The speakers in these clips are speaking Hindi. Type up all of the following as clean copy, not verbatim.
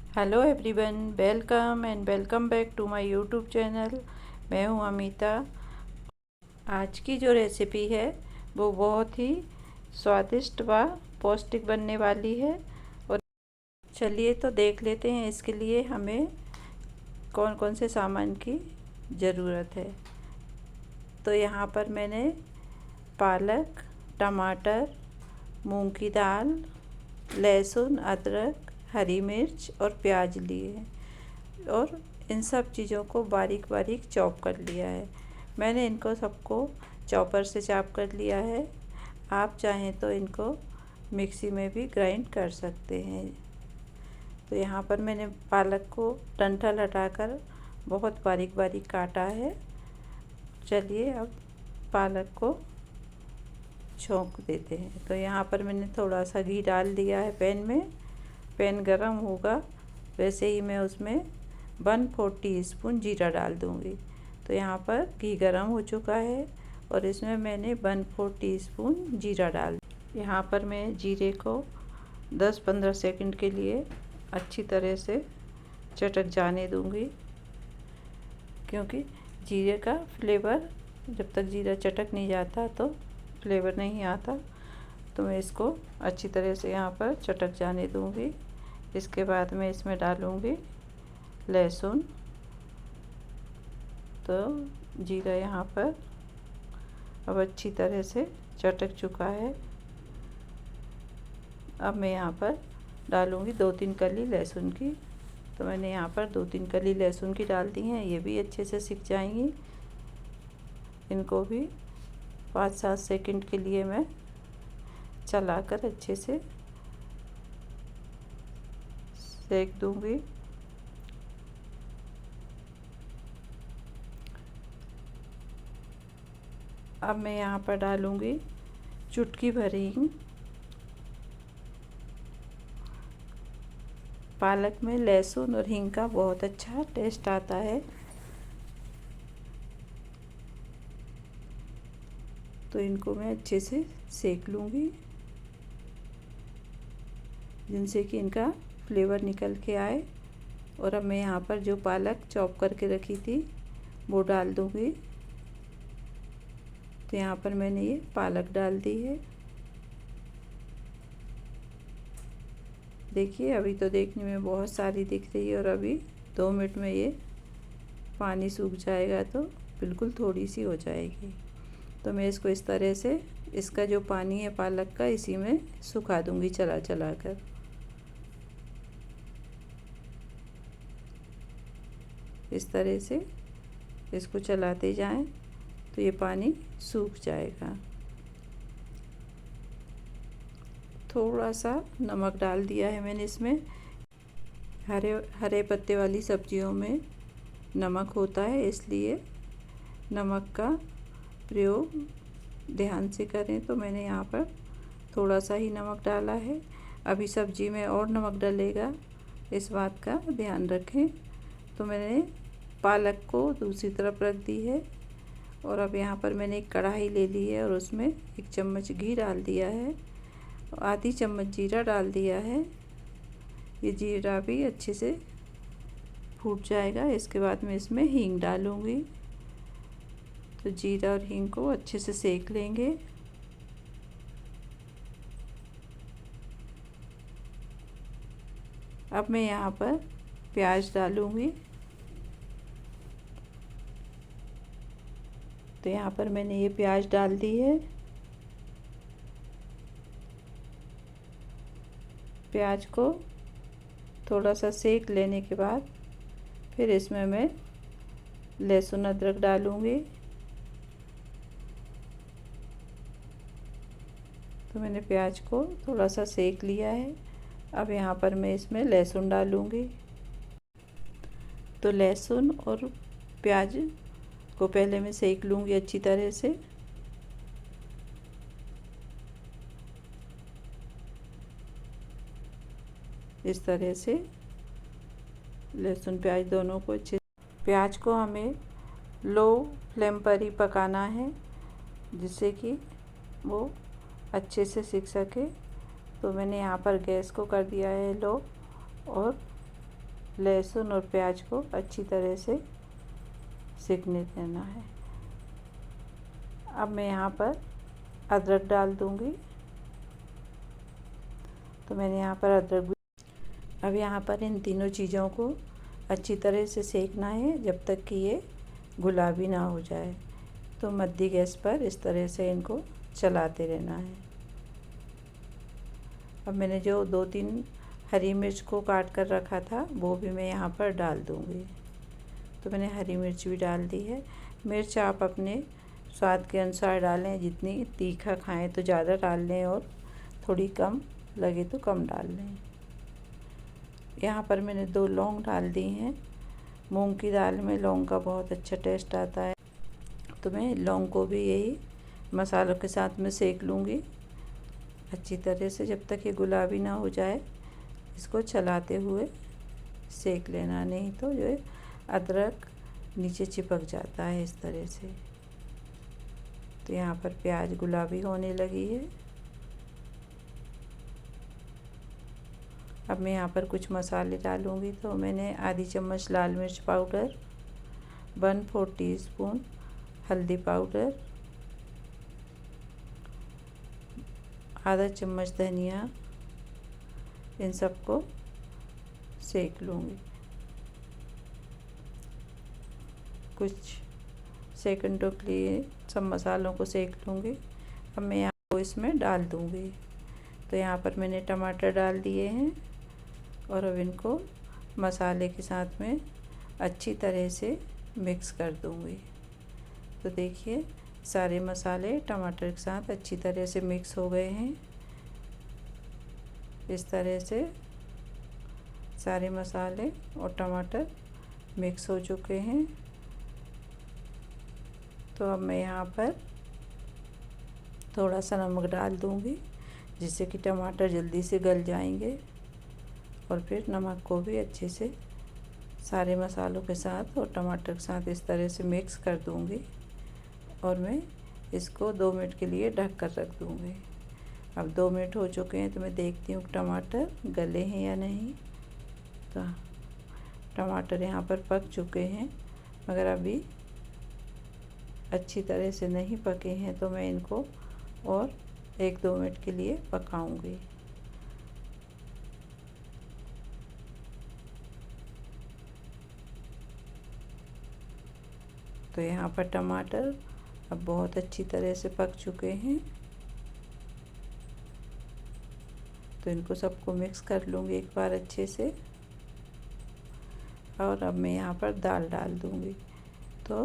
Hello everyone, welcome and welcome back to my YouTube channel. मैं हूं अमीता। आज की जो रेसिपी है वो बहुत ही स्वादिष्ट व पौष्टिक बनने वाली है। और चलिए तो देख लेते हैं इसके लिए हमें कौन कौन से सामान की ज़रूरत है। तो यहाँ पर मैंने पालक, टमाटर, मूंग की दाल, लहसुन, अदरक, हरी मिर्च और प्याज लिए हैं और इन सब चीज़ों को बारीक बारीक चॉप कर लिया है। मैंने इनको सबको चॉपर से चॉप कर लिया है। आप चाहें तो इनको मिक्सी में भी ग्राइंड कर सकते हैं। तो यहाँ पर मैंने पालक को डंठल हटाकर बहुत बारीक बारीक काटा है। चलिए अब पालक को छोंक देते हैं। तो यहाँ पर मैंने थोड़ा सा घी डाल दिया है पैन में। पैन गरम होगा वैसे ही मैं उसमें 1/4 टीस्पून जीरा डाल दूँगी। तो यहाँ पर घी गरम हो चुका है और इसमें मैंने 1/4 टीस्पून जीरा डाल। यहाँ पर मैं जीरे को 10-15 सेकंड के लिए अच्छी तरह से चटक जाने दूँगी, क्योंकि जीरे का फ्लेवर जब तक जीरा चटक नहीं जाता तो फ्लेवर नहीं आता। तो मैं इसको अच्छी तरह से यहाँ पर चटक जाने दूँगी। इसके बाद मैं इसमें डालूँगी लहसुन। तो जीरा यहाँ पर अब अच्छी तरह से चटक चुका है। अब मैं यहाँ पर डालूँगी 2-3 कली लहसुन की। तो मैंने यहाँ पर 2-3 कली लहसुन की डाल दी हैं। ये भी अच्छे से सिक जाएंगी। इनको भी 5-7 सेकंड के लिए मैं चलाकर अच्छे से सेक दूँगी। अब मैं यहाँ पर डालूँगी चुटकी भर हींग। पालक में लहसुन और हींग का बहुत अच्छा टेस्ट आता है। तो इनको मैं अच्छे से सेक लूँगी, जिनसे कि इनका फ्लेवर निकल के आए। और अब मैं यहाँ पर जो पालक चॉप करके रखी थी वो डाल दूँगी। तो यहाँ पर मैंने ये पालक डाल दी है। देखिए अभी तो देखने में बहुत सारी दिख रही है और अभी 2 मिनट में ये पानी सूख जाएगा तो बिल्कुल थोड़ी सी हो जाएगी। तो मैं इसको इस तरह से इसका जो पानी है पालक का इसी में सुखा दूँगी चला चला कर। इस तरह से इसको चलाते जाएं तो ये पानी सूख जाएगा। थोड़ा सा नमक डाल दिया है मैंने इसमें। हरे पत्ते वाली सब्जियों में नमक होता है, इसलिए नमक का प्रयोग ध्यान से करें। तो मैंने यहाँ पर थोड़ा सा ही नमक डाला है। अभी सब्जी में और नमक डलेगा, इस बात का ध्यान रखें। तो मैंने पालक को दूसरी तरफ रख दी है और अब यहाँ पर मैंने एक कढ़ाई ले ली है और उसमें 1 चम्मच घी डाल दिया है, आधी चम्मच जीरा डाल दिया है। ये जीरा भी अच्छे से फूट जाएगा। इसके बाद मैं इसमें हींग डालूँगी। तो जीरा और हींग को अच्छे से सेक लेंगे। अब मैं यहाँ पर प्याज डालूँगी। तो यहाँ पर मैंने ये प्याज डाल दी है। प्याज को थोड़ा सा सेक लेने के बाद फिर इसमें मैं लहसुन अदरक डालूँगी। तो मैंने प्याज को थोड़ा सा सेक लिया है। अब यहाँ पर मैं इसमें लहसुन डालूँगी। तो लहसुन और प्याज को पहले मैं सेक लूँगी अच्छी तरह से। इस तरह से लहसुन प्याज दोनों को अच्छे, प्याज को हमें लो फ्लेम पर ही पकाना है, जिससे कि वो अच्छे से सिक सके। तो मैंने यहाँ पर गैस को कर दिया है लो और लहसुन और प्याज को अच्छी तरह से सेकने देना है। अब मैं यहाँ पर अदरक डाल दूँगी। तो मैंने यहाँ पर अदरक भी, अब यहाँ पर इन तीनों चीज़ों को अच्छी तरह से सेकना है जब तक कि ये गुलाबी ना हो जाए। तो मध्य गैस पर इस तरह से इनको चलाते रहना है। अब मैंने जो 2-3 हरी मिर्च को काट कर रखा था वो भी मैं यहाँ पर डाल दूँगी। तो मैंने हरी मिर्च भी डाल दी है। मिर्च आप अपने स्वाद के अनुसार डालें, जितनी तीखा खाएं तो ज़्यादा डाल लें और थोड़ी कम लगे तो कम डाल लें। यहाँ पर मैंने 2 लौंग डाल दी हैं। मूंग की दाल में लौंग का बहुत अच्छा टेस्ट आता है। तो मैं लौंग को भी यही मसालों के साथ में सेक लूँगी अच्छी तरह से जब तक ये गुलाबी ना हो जाए। इसको चलाते हुए सेक लेना, नहीं तो जो अदरक नीचे चिपक जाता है इस तरह से। तो यहाँ पर प्याज गुलाबी होने लगी है। अब मैं यहाँ पर कुछ मसाले डालूँगी। तो मैंने आधी चम्मच लाल मिर्च पाउडर, 1/4 टीस्पून हल्दी पाउडर, आधा चम्मच धनिया, इन सबको सेक लूँगी। कुछ सेकंडों के लिए सब मसालों को सेक लूँगी। अब मैं यहाँ को इसमें डाल दूँगी। तो यहाँ पर मैंने टमाटर डाल दिए हैं और अब इनको मसाले के साथ में अच्छी तरह से मिक्स कर दूँगी। तो देखिए सारे मसाले टमाटर के साथ अच्छी तरह से मिक्स हो गए हैं। इस तरह से सारे मसाले और टमाटर मिक्स हो चुके हैं। तो अब मैं यहाँ पर थोड़ा सा नमक डाल दूँगी जिससे कि टमाटर जल्दी से गल जाएंगे। और फिर नमक को भी अच्छे से सारे मसालों के साथ और टमाटर के साथ इस तरह से मिक्स कर दूँगी। और मैं इसको 2 मिनट के लिए ढक कर रख दूँगी। अब 2 मिनट हो चुके हैं तो मैं देखती हूँ टमाटर गले हैं या नहीं। तो टमाटर यहाँ पर पक चुके हैं, मगर अभी अच्छी तरह से नहीं पके हैं। तो मैं इनको और 1-2 मिनट के लिए पकाऊंगी। तो यहाँ पर टमाटर अब बहुत अच्छी तरह से पक चुके हैं। तो इनको सबको मिक्स कर लूँगी एक बार अच्छे से। और अब मैं यहाँ पर दाल डाल दूँगी। तो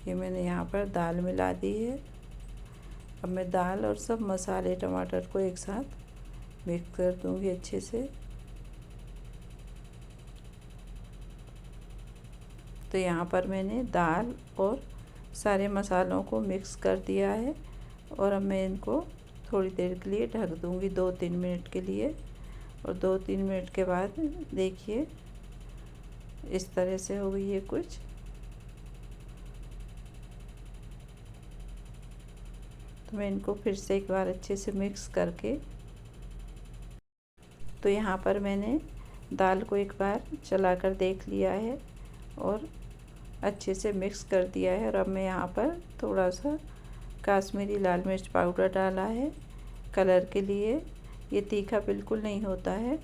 ये मैंने यहाँ पर दाल मिला दी है। अब मैं दाल और सब मसाले टमाटर को एक साथ मिक्स कर दूँगी अच्छे से। तो यहाँ पर मैंने दाल और सारे मसालों को मिक्स कर दिया है। और अब मैं इनको थोड़ी देर के लिए ढक दूँगी, 2-3 मिनट के लिए। और 2-3 मिनट के बाद देखिए इस तरह से हो गई है कुछ। तो मैं इनको फिर से एक बार अच्छे से मिक्स करके, तो यहाँ पर मैंने दाल को एक बार चलाकर देख लिया है और अच्छे से मिक्स कर दिया है। और अब मैं यहाँ पर थोड़ा सा काश्मीरी लाल मिर्च पाउडर डाला है कलर के लिए। ये तीखा बिल्कुल नहीं होता है,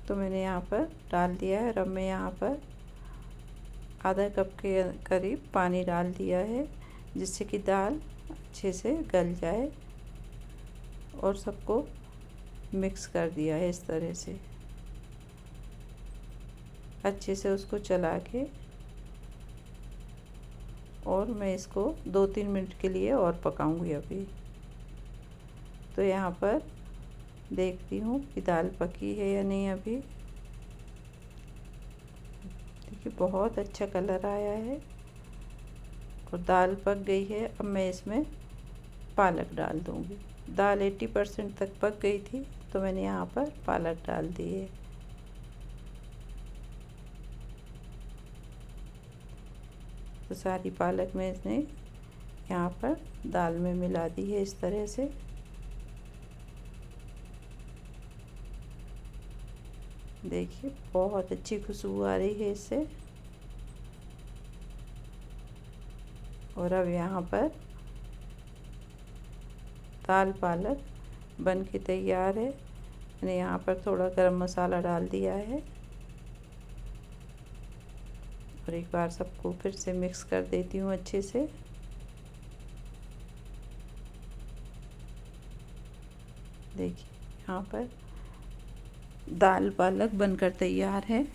तो मैंने यहाँ पर डाल दिया है। और अब मैं यहाँ पर आधा कप के करीब पानी डाल दिया है जिससे कि दाल अच्छे से गल जाए। और सबको मिक्स कर दिया है इस तरह से, अच्छे से उसको चला के। और मैं इसको 2-3 मिनट के लिए और पकाऊंगी अभी। तो यहाँ पर देखती हूँ कि दाल पकी है या नहीं। अभी देखिए बहुत अच्छा कलर आया है और दाल पक गई है। अब मैं इसमें पालक डाल दूँगी। दाल 80% तक पक गई थी, तो मैंने यहाँ पर पालक डाल दी है। तो सारी पालक में इसने यहाँ पर दाल में मिला दी है इस तरह से। देखिए बहुत अच्छी खुशबू आ रही है इससे। और अब यहाँ पर दाल पालक बन के तैयार है। मैंने यहाँ पर थोड़ा गरम मसाला डाल दिया है और एक बार सबको फिर से मिक्स कर देती हूँ अच्छे से। देखिए यहाँ पर दाल पालक बनकर तैयार है।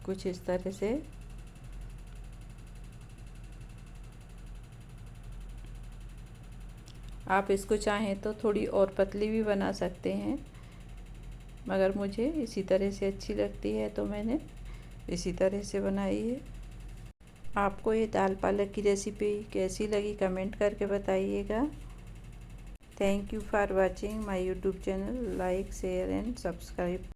कुछ इस तरह से आप इसको चाहें तो थोड़ी और पतली भी बना सकते हैं, मगर मुझे इसी तरह से अच्छी लगती है तो मैंने इसी तरह से बनाई है। आपको ये दाल पालक की रेसिपी कैसी लगी कमेंट करके बताइएगा। Thank you for watching my YouTube channel. Like share and subscribe.